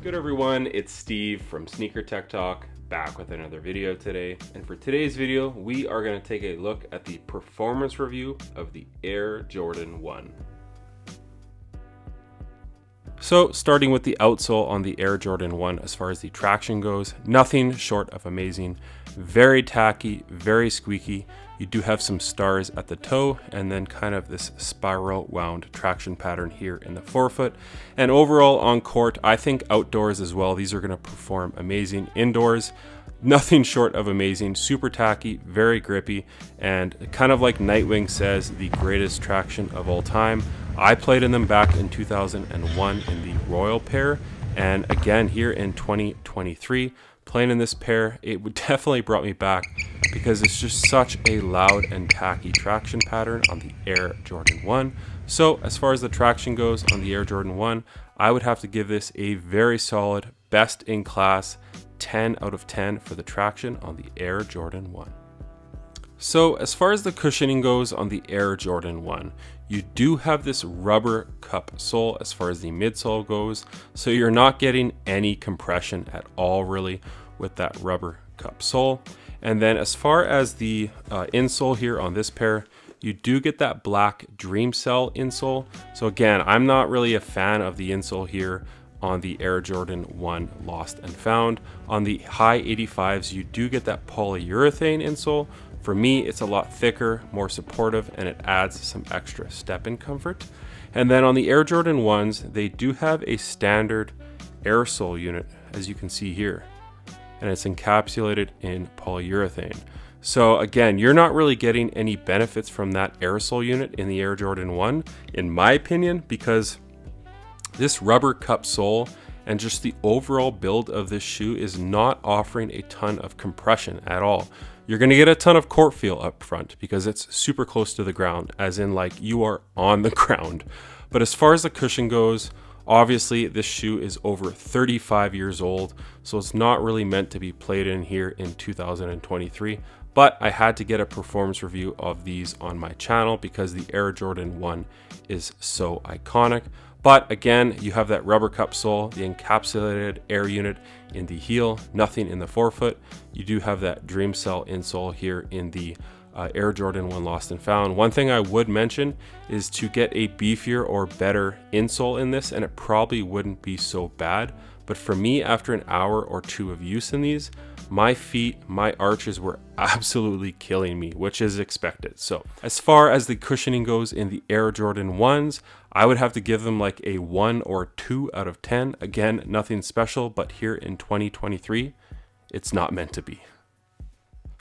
Good everyone, it's Steve from Sneaker Tech Talk, back with another video today. And for today's video, we are going to take a look at the performance review of the Air Jordan 1. So starting with the outsole on the Air Jordan 1, as far as the traction goes, nothing short of amazing. Very tacky, very squeaky. You do have some stars at the toe and then kind of this spiral wound traction pattern here in the forefoot. And overall on court, I think outdoors as well, these are going to perform amazing. Indoors, nothing short of amazing. Super tacky, very grippy, and kind of like Nightwing says, the greatest traction of all time. I played in them back in 2001 in the Royal pair, and again here in 2023 playing in this pair, it would definitely brought me back because it's just such a loud and tacky traction pattern on the Air Jordan 1. So as far as the traction goes on the Air Jordan 1, I would have to give this a very solid, best in class 10 out of 10 for the traction on the Air Jordan 1. So as far as the cushioning goes on the Air Jordan 1, you do have this rubber cup sole as far as the midsole goes, so you're not getting any compression at all really with that rubber cup sole. And then as far as the insole here on this pair, you do get that black Dream Cell insole. So again, I'm not really a fan of the insole here on the Air Jordan 1 Lost and Found. On the high 85s, you do get that polyurethane insole. For me, it's a lot thicker, more supportive, and it adds some extra step-in comfort. And then on the Air Jordan 1s, they do have a standard air sole unit, as you can see here, and it's encapsulated in polyurethane. So again, you're not really getting any benefits from that air sole unit in the Air Jordan 1, in my opinion, because this rubber cup sole and just the overall build of this shoe is not offering a ton of compression at all. You're going to get a ton of court feel up front because it's super close to the ground, as in like you are on the ground. But as far as the cushion goes, obviously this shoe is over 35 years old, so it's not really meant to be played in here in 2023. But I had to get a performance review of these on my channel because the Air Jordan 1 is so iconic. But again, you have that rubber cup sole, the encapsulated air unit in the heel, nothing in the forefoot. You do have that Dream Cell insole here in the Air Jordan 1 Lost and Found. One thing I would mention is to get a beefier or better insole in this, and it probably wouldn't be so bad. But for me, after an hour or two of use in these, my feet, my arches were absolutely killing me, which is expected. So as far as the cushioning goes in the Air Jordan 1s, I would have to give them like a 1 or 2 out of 10. Again, nothing special, but here in 2023, it's not meant to be.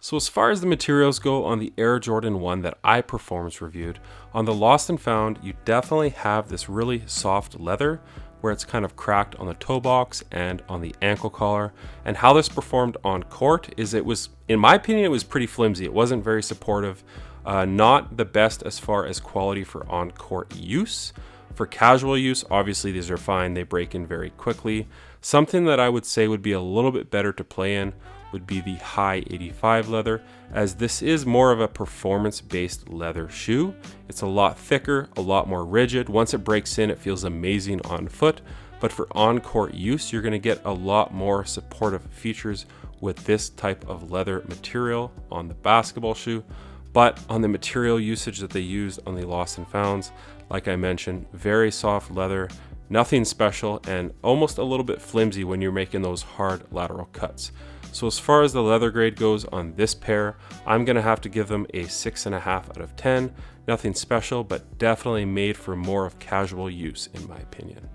So as far as the materials go on the Air Jordan 1 that I performance reviewed, on the Lost and Found, you definitely have this really soft leather where it's kind of cracked on the toe box and on the ankle collar. And how this performed on court is it was, in my opinion, it was pretty flimsy. It wasn't very supportive. Not the best as far as quality for on-court use. For casual use, obviously these are fine. They break in very quickly. Something that I would say would be a little bit better to play in would be the high 85 leather, as this is more of a performance-based leather shoe. It's a lot thicker, a lot more rigid. Once it breaks in, it feels amazing on foot. But for on-court use, you're going to get a lot more supportive features with this type of leather material on the basketball shoe. But on the material usage that they used on the Lost and Founds, like I mentioned, very soft leather, nothing special, and almost a little bit flimsy when you're making those hard lateral cuts. So as far as the leather grade goes on this pair, I'm going to have to give them a 6.5 out of 10. Nothing special, but definitely made for more of casual use in my opinion.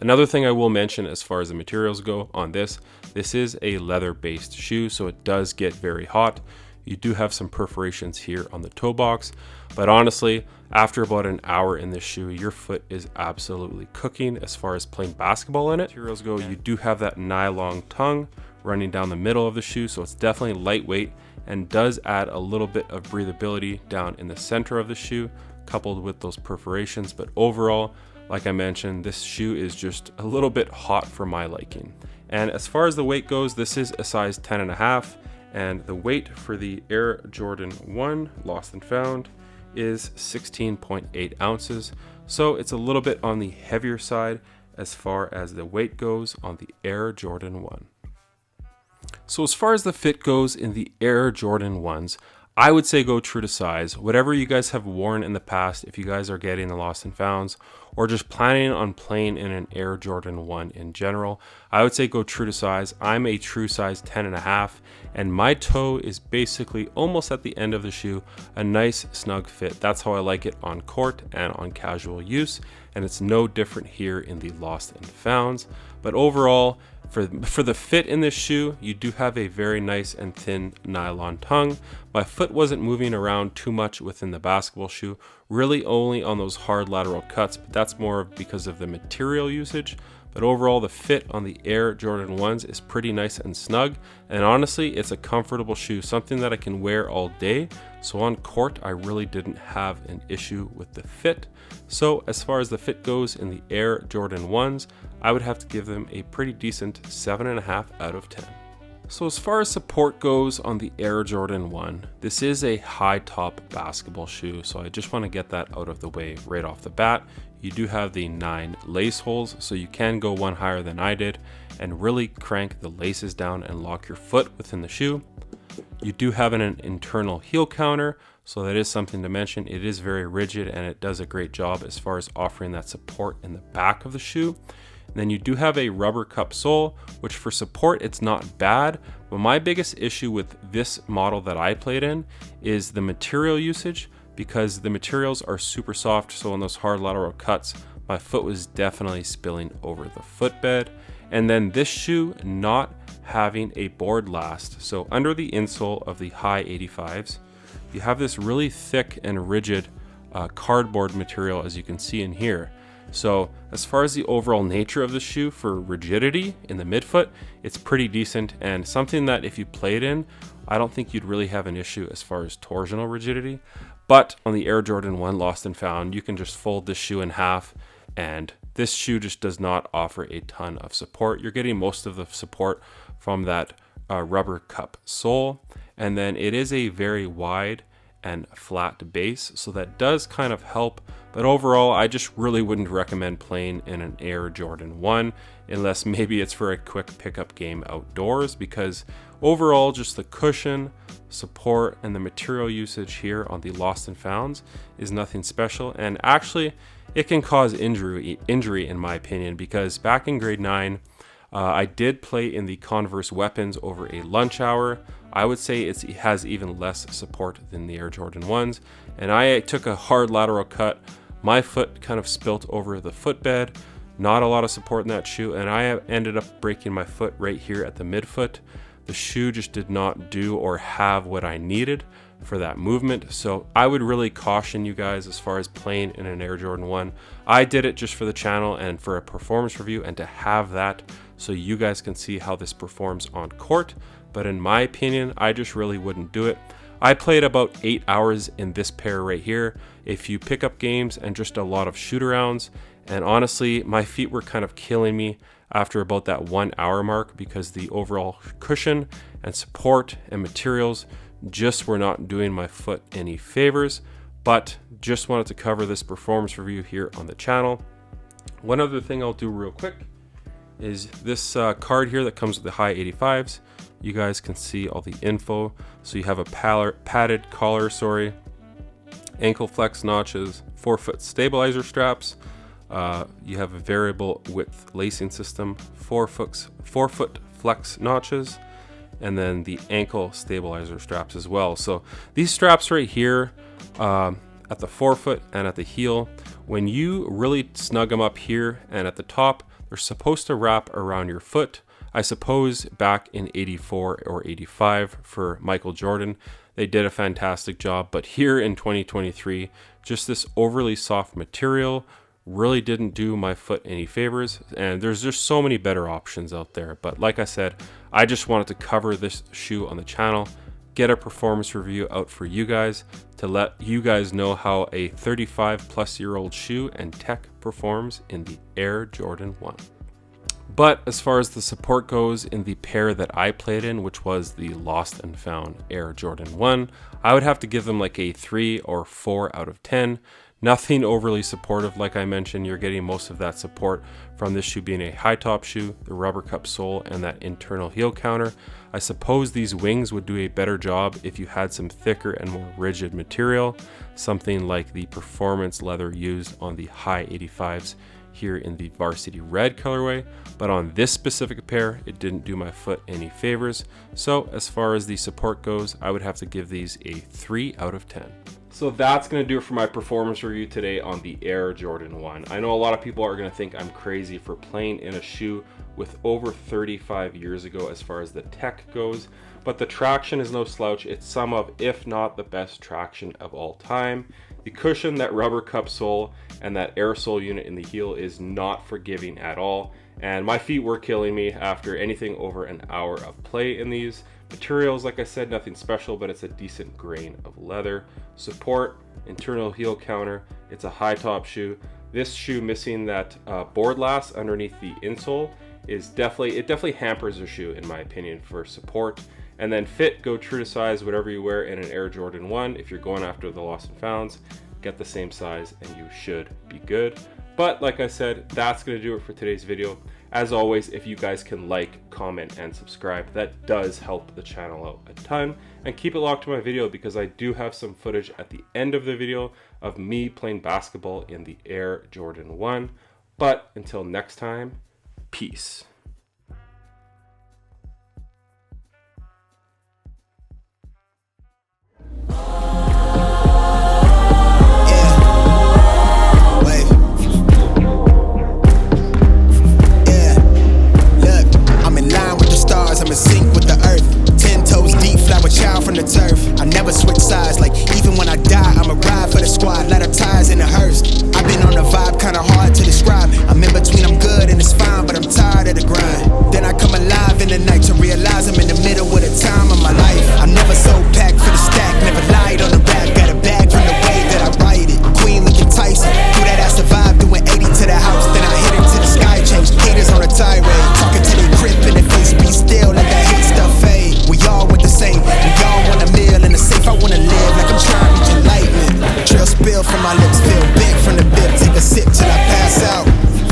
Another thing I will mention as far as the materials go on this is a leather-based shoe, so it does get very hot. You do have some perforations here on the toe box, but honestly, after about an hour in this shoe, your foot is absolutely cooking as far as playing basketball in it. Materials go, you do have that nylon tongue running down the middle of the shoe, so it's definitely lightweight and does add a little bit of breathability down in the center of the shoe, coupled with those perforations. But overall, like I mentioned, this shoe is just a little bit hot for my liking. And as far as the weight goes, this is a size 10.5, and the weight for the Air Jordan 1 Lost and Found is 16.8 ounces. So it's a little bit on the heavier side as far as the weight goes on the Air Jordan 1. So as far as the fit goes in the Air Jordan 1s, I would say go true to size. Whatever you guys have worn in the past, if you guys are getting the Lost and Founds or just planning on playing in an Air Jordan 1 in general, I would say go true to size. I'm a true size 10.5, and my toe is basically almost at the end of the shoe, a nice snug fit. That's how I like it on court and on casual use, and it's no different here in the Lost and Founds. But overall, for the fit in this shoe, you do have a very nice and thin nylon tongue. My foot wasn't moving around too much within the basketball shoe, really only on those hard lateral cuts, but that's more because of the material usage. But overall, the fit on the Air Jordan 1s is pretty nice and snug, and honestly, it's a comfortable shoe, something that I can wear all day. So on court, I really didn't have an issue with the fit. So as far as the fit goes in the Air Jordan 1s, I would have to give them a pretty decent 7.5 out of 10. So as far as support goes on the Air Jordan 1, this is a high top basketball shoe, so I just want to get that out of the way right off the bat. You do have the 9 lace holes, so you can go one higher than I did and really crank the laces down and lock your foot within the shoe. You do have an internal heel counter, so that is something to mention. It is very rigid and it does a great job as far as offering that support in the back of the shoe. And then you do have a rubber cup sole, which for support, it's not bad. But my biggest issue with this model that I played in is the material usage, because the materials are super soft. So on those hard lateral cuts, my foot was definitely spilling over the footbed. And then this shoe not having a board last. So under the insole of the high 85s, you have this really thick and rigid cardboard material, as you can see in here. So as far as the overall nature of the shoe for rigidity in the midfoot, it's pretty decent, and something that if you played in, I don't think you'd really have an issue as far as torsional rigidity. But on the Air Jordan 1 Lost and Found, you can just fold this shoe in half, and this shoe just does not offer a ton of support. You're getting most of the support from that rubber cup sole, and then it is a very wide and flat base, so that does kind of help. But overall, I just really wouldn't recommend playing in an Air Jordan 1 unless maybe it's for a quick pickup game outdoors, because overall just the cushion, support, and the material usage here on the Lost and Founds is nothing special. And actually it can cause injury in my opinion, because back in grade 9 I did play in the Converse Weapons over a lunch hour. I would say it has even less support than the Air Jordan 1s, and I took a hard lateral cut. My foot kind of spilt over the footbed, not a lot of support in that shoe, and I ended up breaking my foot right here at the midfoot. The shoe just did not do or have what I needed for that movement. So I would really caution you guys as far as playing in an Air Jordan 1. I did it just for the channel and for a performance review, and to have that so you guys can see how this performs on court. But in my opinion, I just really wouldn't do it. I played about 8 hours in this pair right here, a few pickup games and just a lot of shoot arounds. And honestly, my feet were kind of killing me after about that 1 hour mark, because the overall cushion and support and materials just were not doing my foot any favors. But just wanted to cover this performance review here on the channel. One other thing I'll do real quick is this card here that comes with the high 85s. You guys can see all the info. So you have a padded collar, ankle flex notches, 4-foot stabilizer straps. You have a variable width lacing system, 4-foot flex notches, and then the ankle stabilizer straps as well. So these straps right here at the forefoot and at the heel, when you really snug them up here and at the top, they're supposed to wrap around your foot. I suppose back in 84 or 85 for Michael Jordan, they did a fantastic job. But here in 2023, just this overly soft material really didn't do my foot any favors. And there's just so many better options out there. But like I said, I just wanted to cover this shoe on the channel, get a performance review out for you guys to let you guys know how a 35+ year old shoe and tech performs in the Air Jordan 1. But as far as the support goes in the pair that I played in, which was the Lost and Found Air Jordan 1, I would have to give them like a 3 or 4 out of 10. Nothing overly supportive. Like I mentioned, you're getting most of that support from this shoe being a high top shoe, the rubber cup sole, and that internal heel counter. I suppose these wings would do a better job if you had some thicker and more rigid material, something like the performance leather used on the high 85s here in the Varsity Red colorway, but on this specific pair, it didn't do my foot any favors. So as far as the support goes, I would have to give these a 3 out of 10. So that's going to do it for my performance review today on the Air Jordan 1. I know a lot of people are going to think I'm crazy for playing in a shoe with over 35 years ago as far as the tech goes, but the traction is no slouch. It's some of, if not the best traction of all time. The cushion, that rubber cup sole, and that air sole unit in the heel is not forgiving at all. And my feet were killing me after anything over an hour of play in these. Materials, like I said, nothing special, but it's a decent grain of leather. Support, internal heel counter, it's a high top shoe. This shoe missing that board lass underneath the insole is definitely hampers the shoe in my opinion for support. And then fit, go true to size, whatever you wear in an Air Jordan 1. If you're going after the Lost and Founds, get the same size and you should be good. But like I said, that's going to do it for today's video. As always, if you guys can like, comment, and subscribe, that does help the channel out a ton. And keep it locked to my video because I do have some footage at the end of the video of me playing basketball in the Air Jordan 1. But until next time, peace. I'm in sync with the earth, 10 toes deep, flower child from the turf. I never switch sides, like even when I die, I'ma ride for the squad, let her ties in the hearse. I've been on the vibe, kinda hard to describe. I'm in between, I'm good and it's fine, but I'm tired of the grind. Then I come alive in the night to realize I'm in the middle of the time of my life. I'm never so packed for the stack, never lied on the rap, got a bag from the way that I write it. Queen looking Tyson, do that ass survive, doing 80 to the house, then I hit it to the sky, change haters on a tirade, talking to their grip in the face, be still, let that hate stuff fade. We all want the same, we all want a meal in the safe. I wanna live like I'm trying to reach enlightenment. Trail spill from my lips, feel big from the bib, take a sip till I pass out.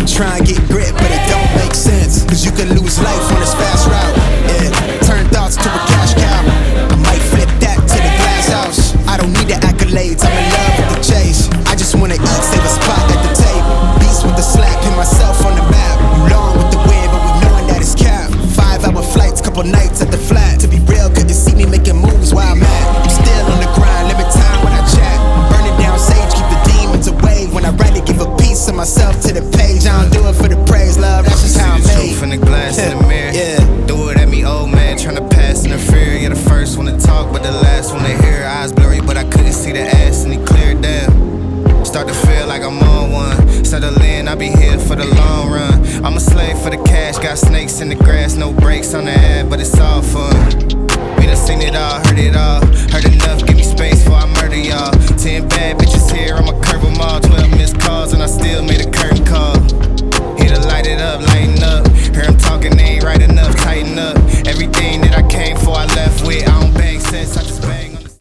Try and get grit, but it don't make sense, cause you can lose life on this fast route. Yeah, turn thoughts to a cash cow. I might flip that to the glass house. I don't need the accolades, I'm in love with the chase. I just wanna eat, save a spot at the table. Beast with the slap, hit myself on the map. You long with the wind, but we knowing that it's cap. 5-hour flights, couple nights at the flat. To be real, couldn't see me making moves while I'm at. I'm still on the grind, limit time when I chat. I'm burning down sage, keep the demons away. When I write it, give a piece of myself to the page. I don't do it for the praise, love, that's just how I'm made. From the glass in the mirror, yeah. Do it at me, old man, tryna pass in the fear. You're the first one to talk, but the last one to hear. Eyes blurry, but I couldn't see the ass, and he cleared down. Start to feel like I'm on one. Settle in, I'll be here for the long run. I'm a slave for the cash, got snakes in the grass, no brakes on the ad, but it's all fun. We done seen it all, heard it all. Heard enough, give me space before I murder y'all. 10 bad bitches here, I'ma curve them all. 12 million